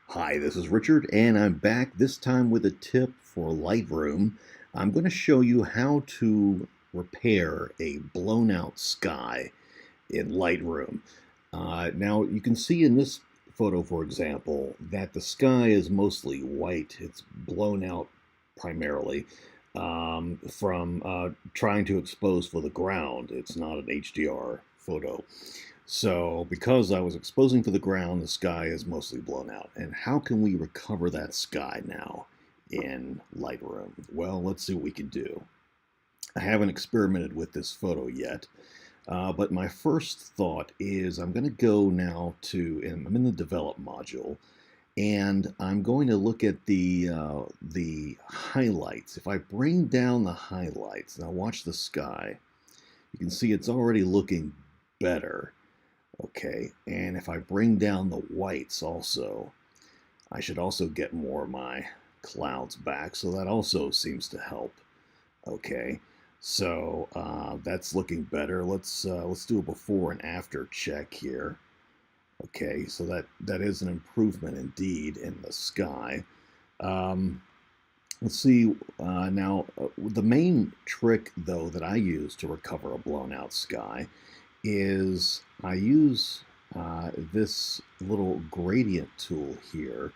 Hi, this is Richard, and I'm back this time with a tip for Lightroom. I'm going to show you how to repair a blown out sky in Lightroom. Now, you can see in this photo, for example, that the sky is mostly white. It's blown out primarily from trying to expose for the ground. It's not an HDR photo. So, because I was exposing for the ground, the sky is mostly blown out. And how can we recover that sky now in Lightroom? Well, let's see what we can do. I haven't experimented with this photo yet, but my first thought is I'm going to go now to, and I'm in the develop module, and I'm going to look at the highlights. If I bring down the highlights, now watch the sky, you can see it's already looking better. Okay, and if I bring down the whites also, I should also get more of my clouds back, so that also seems to help. Okay, so that's looking better. Let's do a before and after check here. Okay, so that is an improvement indeed in the sky. Um, let's see now. The main trick though that I use to recover a blown out sky is I use this little gradient tool here.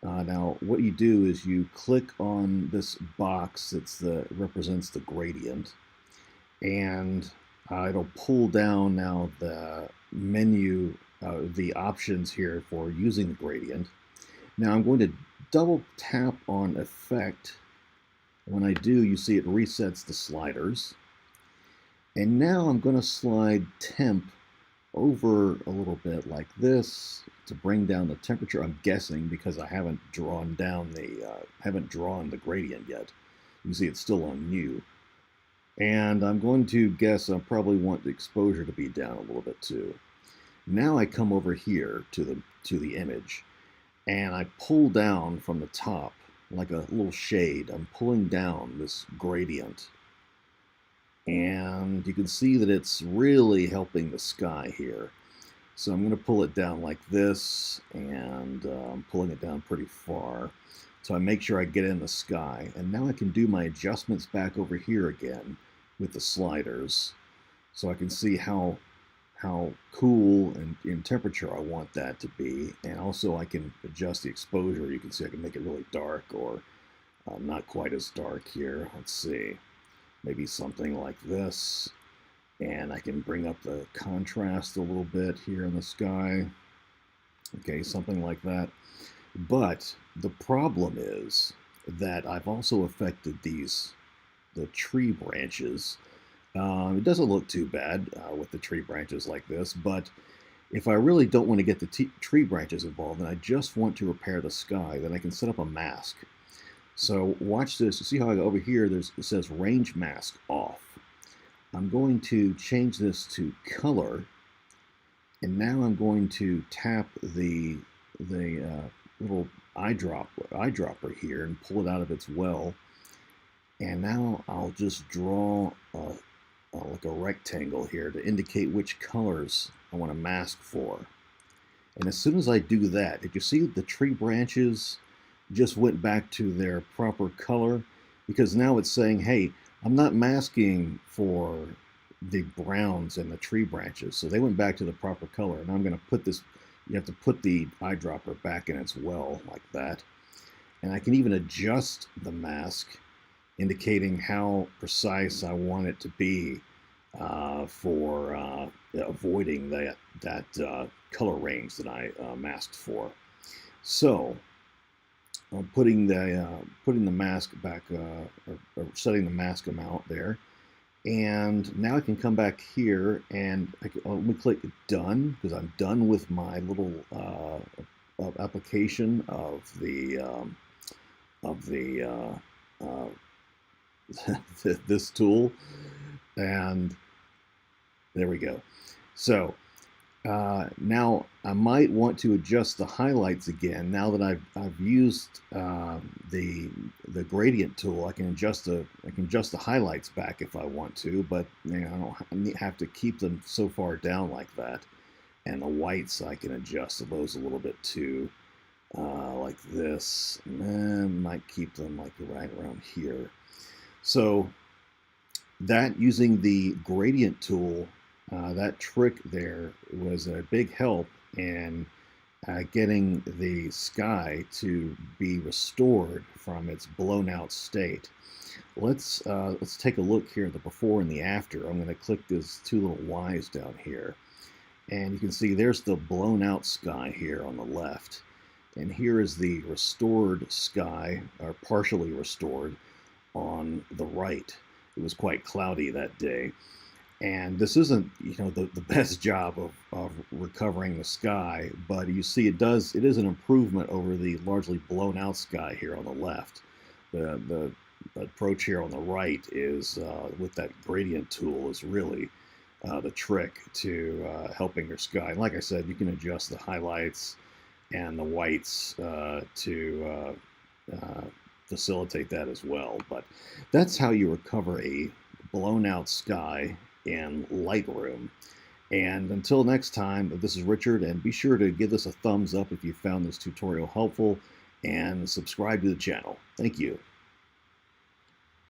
Now, what you do is you click on this box that's represents the gradient, and it'll pull down now the menu, the options here for using the gradient. Now, I'm going to double tap on Effect. When I do, you see it resets the sliders. And now I'm going to slide temp over a little bit like this to bring down the temperature. I'm guessing because I haven't drawn the gradient yet. You can see it's still on new. And I'm going to guess I probably want the exposure to be down a little bit too. Now I come over here to the image, and I pull down from the top like a little shade. I'm pulling down this gradient, and you can see that it's really helping the sky here. So I'm going to pull it down like this, and I'm pulling it down pretty far. So I make sure I get in the sky. And now I can do my adjustments back over here again with the sliders. So I can see how cool and in temperature I want that to be. And also I can adjust the exposure. You can see I can make it really dark or not quite as dark here. Let's see. Maybe something like this. And I can bring up the contrast a little bit here in the sky. Okay, something like that. But the problem is that I've also affected the tree branches. It doesn't look too bad with the tree branches like this, but if I really don't want to get the tree branches involved and I just want to repair the sky, then I can set up a mask. So watch this. You see how I go over here, it says range mask off. I'm going to change this to color, and now I'm going to tap the little eyedropper here and pull it out of its well. And now I'll just draw like a rectangle here to indicate which colors I want to mask for. And as soon as I do that, did you see the tree branches just went back to their proper color? Because now it's saying, hey, I'm not masking for the browns and the tree branches. So they went back to the proper color. And I'm going to put this, you have to put the eyedropper back in its well like that. And I can even adjust the mask, indicating how precise I want it to be for avoiding that color range that I masked for. So putting the mask back, or setting the mask amount there, and now I can come back here and let me click done, because I'm done with my little application of this tool, and there we go. So now I might want to adjust the highlights again. Now that I've used the gradient tool, I can adjust the highlights back if I want to, but you know, I don't have to keep them so far down like that. And the whites I can adjust those a little bit too. like this. And might keep them like right around here. So that using the gradient tool, that trick there was a big help in getting the sky to be restored from its blown out state. Let's take a look here at the before and the after. I'm going to click these two little Y's down here, and you can see there's the blown out sky here on the left, and here is the restored sky, or partially restored, on the right. It was quite cloudy that day, and this isn't, the best job of recovering the sky, but you see it is an improvement over the largely blown out sky here on the left. The approach here on the right is with that gradient tool is really the trick to helping your sky. And like I said, you can adjust the highlights and the whites to facilitate that as well. But that's how you recover a blown out sky in Lightroom. And until next time, this is Richard, and be sure to give us a thumbs up if you found this tutorial helpful, and subscribe to the channel. Thank you.